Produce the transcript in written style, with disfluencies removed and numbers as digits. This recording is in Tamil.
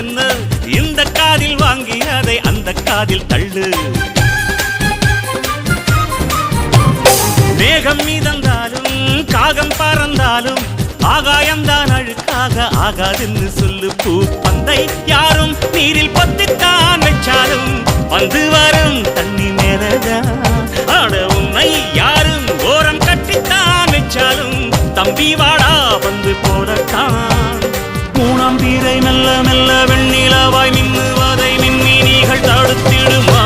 என்ன இந்த காதில் வாங்கி அதை அந்த காதில் தள்ளு. மேகம் மீதந்தாலும் காகம் பறந்தாலும் ஆகாயம்தான் அழுக்காக ஆகாதுன்னு சொல்லு. பூ பந்தை யாரும் நீரில் பத்தித்தான் வச்சாலும் வந்து வரும் தண்ணி மேலதான். ஆட உன்னை யாரும் ஓரம் கட்டித்தான் வச்சாலும் தம்பி வாடா வந்து போடத்தான். மூணாம் பீரை மெல்ல மெல்ல வெண்ணிலவாய் மின்னுவதை மின்மினிகள் தடுத்திடும்.